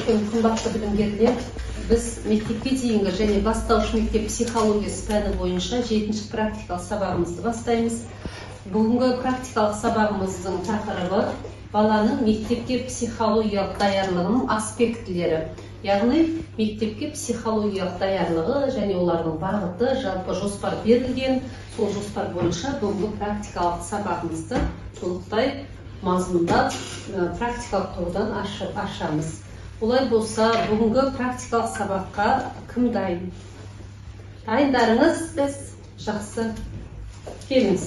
көркем қымбатты білімгерлер, біз мектепке дейінгі және бастауыш мектеп психологиясы пәні бойынша 7-ші практикалық сабағымызды бастаймыз. Бүгінгі практикалық сабағымыздың тақырыбы баланың мектепке психологиялық даярлығының аспектілері. Яғни мектепке психологиялық даярлығы және олардың бағыты, жалпы жоспар берілген. Сол жоспар бойынша бүгінгі практикалық сабағымызды толықтай мазмұндап практикалық тұрғыдан ашамыз. Олай болса, бүгінгі практикалық сабаққа кім дайын? Дайындарыңыз? Біз жақсы. Келіңіз.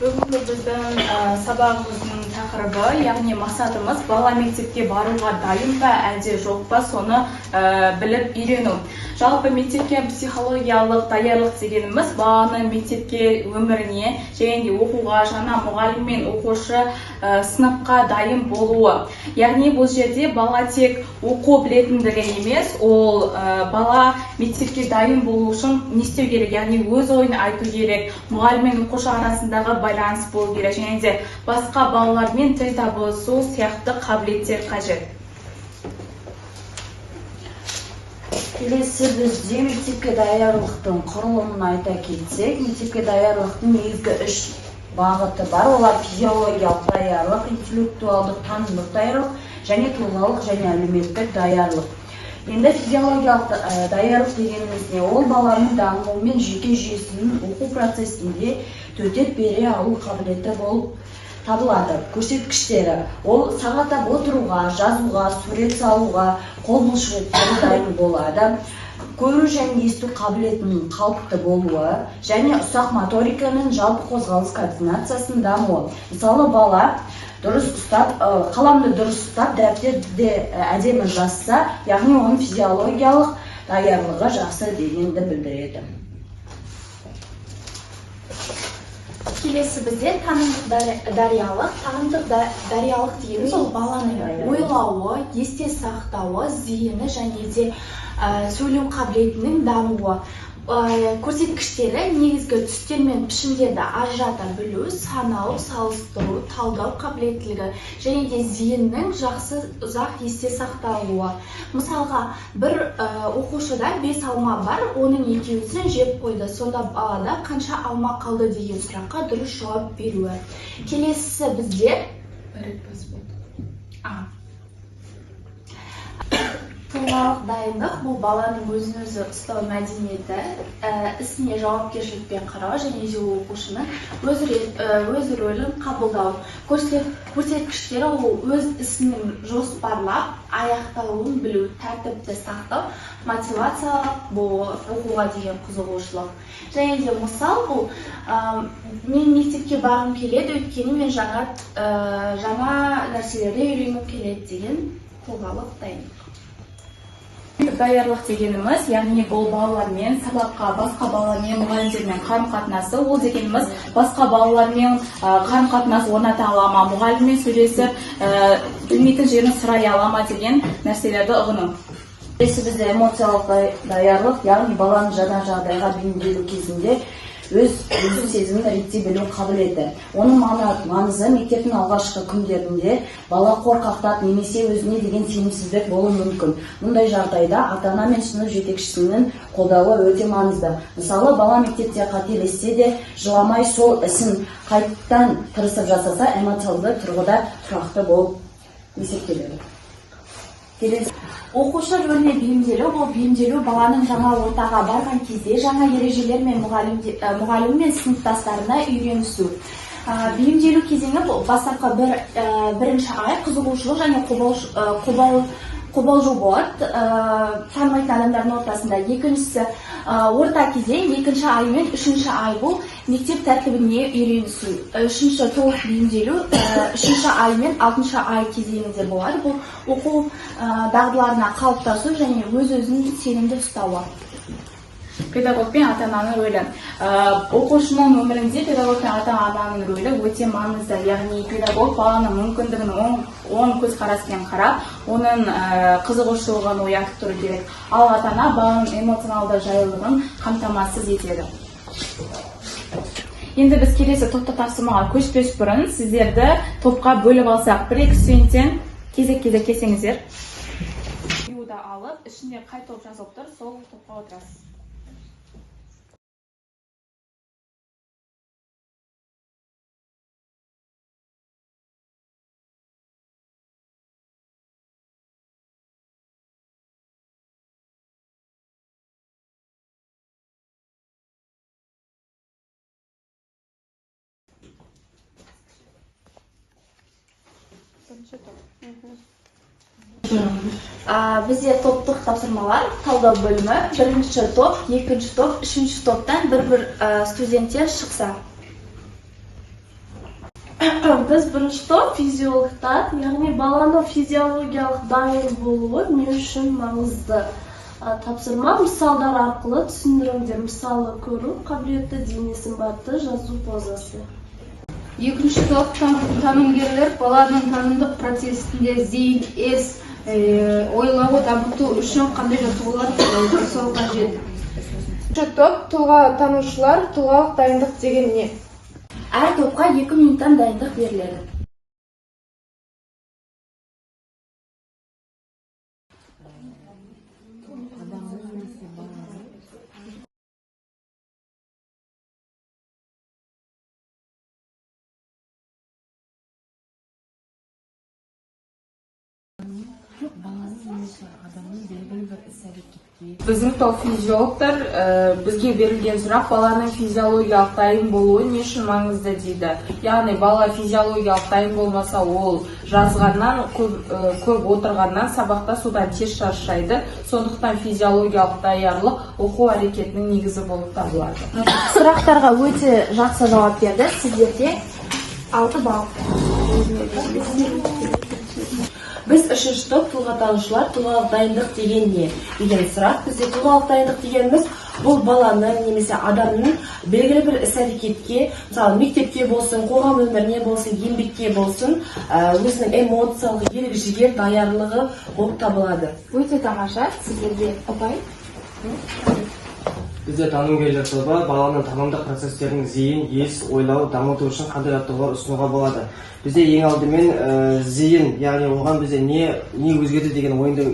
Бүгінгі біздің сабағымыздың тақырыбы, яғни мақсатымыз бала мектепке баруға дайын ба, әлде жоқ па, соны біліп үйрену. Жалпы мектепке психологиялық даярлық дегеніміз баланың мектепке өміріне және де оқуға, жаңа мұғалім мен оқушы сыныпқа дайын болуы. Яғни бұл жерде бала тек оқу білетіндігі емес, ол бала мектепке дайын болу үшін не істеу керек, яғни өз ойын айту керек, мұғалім мен оқушы арасындағы байланыс болу керек, және де басқа балалармен тіл табысу сияқты қабілеттер қажет. Келесі бізде мектепке даярлықтың құрылымын айта кетсек, мектепке даярлықтың негізгі 3 бағыты бар. Олар физиологиялық даярлық, интеллектуалдық, танымдық даярлық және тұлғалық және әлеуметтік даярлық. Енді физиологиялық даярлық дегеніміз не? Ол баланың дамуы мен жүйке жүйесінің оқу процесінде төтеп бере алу қабілеті болып табылады. Көрсеткіштері: ол сағаттап отыруға, жазуға, сурет салуға, қол бұлшықеттері дайын болады. Көру және есту қабілетінің қалыпты болуы және ұсақ моториканың жалпы қозғалыс координациясының дамуы. Мысалы, бала дұрыс ұстап, қаламды дұрыс ұстап, дәптерді әдемі жазса, яғни оның физиологиялық даярлығы жақсы дегенді білдіреді. Келесі бізде танымдық дариялық. Танымдық дариялық дегеніміз ол баланың ойлауы, есте сақтауы, зейіні және де сөйлеу қабілетінің дамуы. Көрсеткіштері негізгі түстер мен пішіндерді ажырата білу, санау, салыстыру, талдау қабілеттілігі және де зейіннің жақсы ұзақ есте сақталуы. Мысалға, бір оқушыда 5 алма бар, оның екеуісін жеп қойды. Сонда балада қанша алма қалды деген сұраққа дұрыс жауап беруі. Келесі бізде тұлғалық дайындық. Бұл баланың өзін-өзі ұстау мәдениеті, ісіне жауапкершілікпен қарау және де оқушының өз рөлін қабылдау. Көрсеткіштері ол өз ісінің жоспарлап, аяқталуын білу, тәртіпті сақтау, мотивациялық, бұл оқуға деген қызығушылық. Және де мысал, бұл мен мектепке барғым келеді, өйткені мен жаңа нәрселерді үйреніп келеді деген тұлғалық дайындық. Даярлық дегеніміз, яғни бұл балалармен сабаққа, басқа балалармен, мұғалімдермен қарым-қатынасы. Ол дегеніміз басқа балалармен қарым-қатынас орната алама, мұғаліммен сөйлесіп, білмейтін жерін сұрай алама деген нәрселерді ұғыну. Келесі бізде эмоциялық даярлық, яғни баланың жаңа жағдайға бейімделу кезінде өз сезімін реттей білу қабілеті. Оның маңызы мектептің алғашқы күндерінде бала қорқақтап немесе өзіне деген сенімсіздік болуы мүмкін. Мұндай жағдайда ата-ана мен сынып жетекшісінің қолдауы өте маңызды. Мысалы, бала мектепте қателессе де жыламай сол ісін қайттан тырысып жасаса, эмоциялық тұрғыда тұрақты болып есептеледі. Оқушы рөліне бейімделу, ол бейімделу баланың жаңа ортаға барған кезде жаңа ережелер мен мұғалім мен сыныптастарына үйренісу. Бейімделу кезеңі бұл бастапқы бірінші ай қызығушылық және қобалжу болады танымайтын адамдардың ортасында. Екіншісі орта кезең, екінші ай мен үшінші ай бұл мектеп тәртібіне үйренісу. Үшінші толық бейімделу, үшінші ай мен алтыншы ай кезеңінде болады. Бұл оқу дағдыларына қалыптасу және өз-өзін сенімді ұстауы. Педагог пен ата-ананың рөлі. Оқушының өмірінде педагог пен ата-ананың рөлі өте маңызды. Яғни педагог баланың мүмкіндігін оң көзқараспен қарап, оның қызығушылығын оятып тұру керек. Ал ата-ана баланың эмоционалды жайлылығын қамтамасыз етеді. Енді біз келесі топта тапсырмаға көшпес бұрын сіздерді топқа бөліп алсақ, бір-екі студенттен кезек-кезек келсеңіздер. алып, ішінде қай топ жазылып тұр, сол топқа отырасыз. Бізде топтық тапсырмалар талдау бөлімі, бірінші топ, екінші топ, үшінші топтан бір студенттер шықса. Біз бірінші топ физиологтар, яғни баланың физиологиялық дайын болуы не үшін маңызды. Тапсырма мысалдар арқылы түсіндіріңдер. Мысалы көру қабілеті, дене сымбаты, жазу позасы. Екінші топ танымгерлер баланың танымдық процесінде зейін, ес, ойлауы дамыту үшін қандай жаттығулар жасау қажет. Үшінші топ тұлға танушылар, тұлғалық дайындық деген не? Әр топқа 2 минуттан дайындық беріледі. Біздің топ физиологтар бізге берілген сұрақ баланың физиологиялық дайын болуы не үшін маңызды дейді. Яғни бала физиологиялық дайын болмаса, ол жазғаннан, көп отырғаннан сабақта судан тез шаршайды. Сондықтан физиологиялық даярлық оқу әрекетінің негізі болып табылады. Сұрақтарға өте жақсы жауап берді. Сіздерде 6 балл. Біз үшінші топ тұлға танушылар, тұлғалық дайындық деген не деген сұрақ. Бізде тұлғалық дайындық дегеніміз бұл баланың немесе адамның белгілі бір іс-әрекетке, мысалы мектепке болсын, қоғам өміріне болсын, еңбекке болсын, өзінің эмоциялық ерік-жігер даярлығы болып табылады. Өте тамаша. Сіздерде ұпай. Бізде танымгерлер тобы баланың танымдық процестерінің зейін, ес, ойлау, дамыту үшін қандай жаттығулар ұсынуға болады. Бізде ең алдымен зейін, яғни оған бізде не өзгерді деген ойынды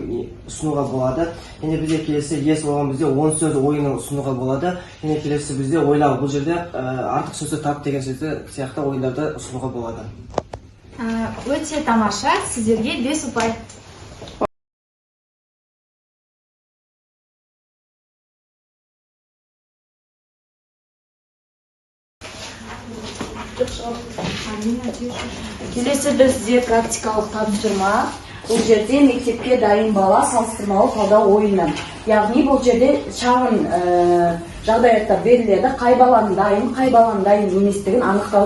ұсынуға болады. Және бізде келесі ес, оған бізде 10 сөз ойынын ұсынуға болады. Және келесі бізде ойлау, бұл жерде артық сөзді тап деген сөзді сияқты ойындарды ұсынуға болады. Өте тамаша. Сіздерге 5 ұпай. Келесі бізде практикалық тапсырма. Бұл жерде мектепке дайын бала салыстырмалы талдау ойыны. Яғни бұл жерде шағын жағдаяттар беріледі. Қай баланың дайын, қай баланың дайын еместігін анықтау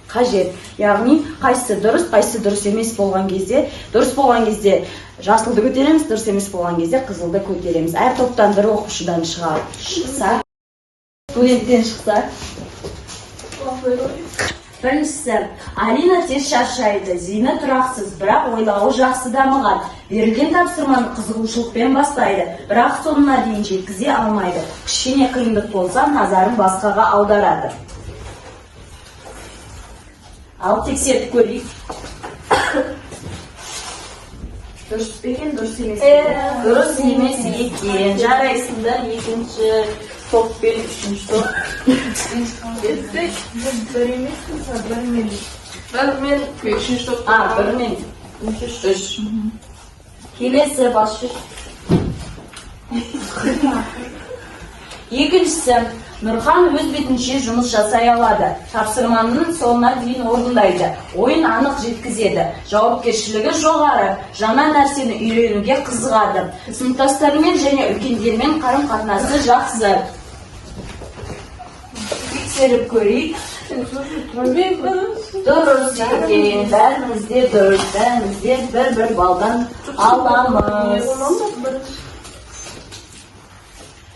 қажет. Яғни қайсысы дұрыс емес болған кезде, дұрыс болған кезде жасылды көтереміз, дұрыс емес болған кезде қызылды көтереміз. Әр топтан бір оқушыдан шықса, студенттен шықса. Біріншісі, Алина тез шаршайды, зейіні тұрақсыз, бірақ ойлауы жақсы дамыған. Берілген тапсырманы қызығушылықпен бастайды, бірақ соңына дейін жеткізе алмайды. Кішкене қиындық болса, назарын басқаға аударады. Ал тексеріп көрейік. Дұрыс екен, дұрыс емес. Дұрыс емес екен. Жарайсыңдар, екінші топ пен үшінші топ. Бір мен үшінші топ. Бір мен үш. Келесі басшы. Екіншісі, Нұрхан өз бетінше жұмыс жасай алады. Тапсырманың соңына дейін орындайды. Ойын анық жеткізеді. Жауапкершілігі жоғары. Жаңа нәрсені үйренуге қызығады. Сыныптастарымен және үлкендермен қарым-қатынасы жақсы. Тексеріп көрейік. Дұрыс екен. Бәрімізде дұрыс. Бәрімізде бір балдан аламыз.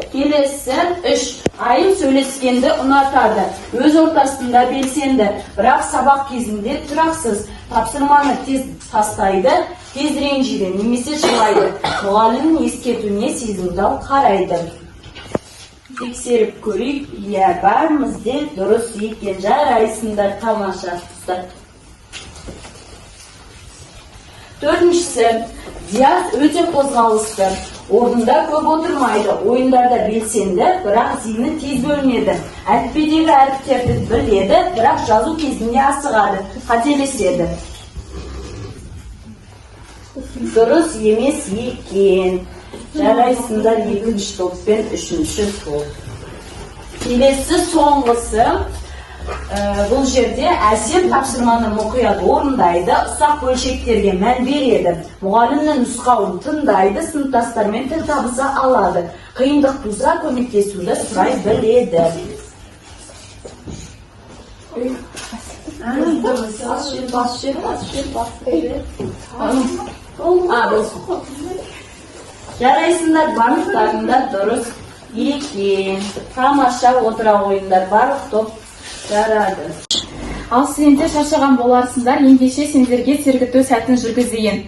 Келесі 3. Айым сөйлескенді ұнатады. Өз ортасында белсенді, бірақ сабақ кезінде тұрақсыз. Тапсырманы тез тастайды, тез ренжиді, немесе жылайды. Мұғалімнің ескертуіне сезімтал қарайды. Тексеріп көрейік. Бәрімізде дұрыс екен. Жарайсыңдар, тамаша. Төртіншісі, Диас өте қозғалысты. орнында көп отырмайды, ойындарда белсенді, бірақ зейіні тез бөлінеді. Әліппедегі әріптерді біледі, бірақ жазу кезінде асығады, қателеседі. Дұрыс емес екен. Жарайсыңдар екінші топ пен үшінші топ. Келесі соңғысы. Бұл жерде әсем тапсырманы мұқият орындайды, ұсақ бөлшектерге мән береді. Мұғалімнің нұсқауын тыңдайды, сыныптастармен тіл табыса алады. Қиындық туса көмектесуді сұрай біледі. Жарайсыңдар, барлықтарыңдар дұрыс екен. Тамаша отыра ойындар, барлық топ жарады. Ал студенттер шаршаған боларсыңдар, ендеше сендерге сергіту сәтін жүргізейін.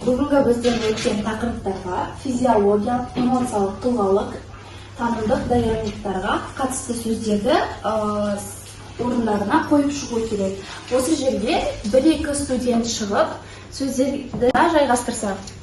Бүгінгі бізден өткен тақырыптарға физиологиялық, эмоциялық, тұлғалық, танымдық даярлықтарға қатысты сөздерді орындарына қойып шығу керек. Осы жерге 1-2 студент шығып, сөздерді жайғастырсақ.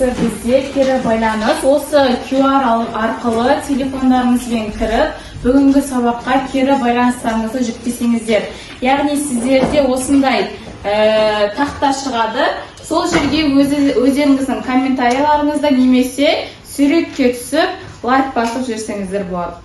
Бізде кері байланыс, осы QR арқылы телефондарыңызбен кіріп, бүгінгі сабаққа кері байланыстарыңызды жүктесеңіздер. Яғни сіздерде осындай тақта шығады, сол жерге өздеріңіздің комментарияларыңызды немесе суретке түсіп лайк басып жіберсеңіздер болады.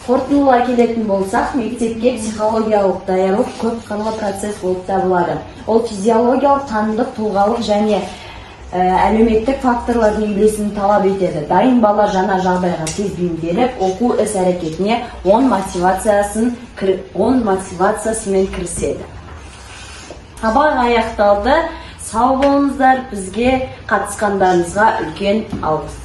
Қорытындылай келетін болсақ, мектепке психологиялық даярлық көп қырлы процесс болып табылады. Ол физиологиялық, танымдық, тұлғалық және әлеуметтік факторлардың үйлесімін талап етеді. Дайын бала жаңа жағдайға тез бейімделіп, оқу іс-әрекетіне оң мотивациясымен кіріседі. Сабақ аяқталды. Сау болыңыздар, бізге қатысқандарыңызға үлкен алғыс.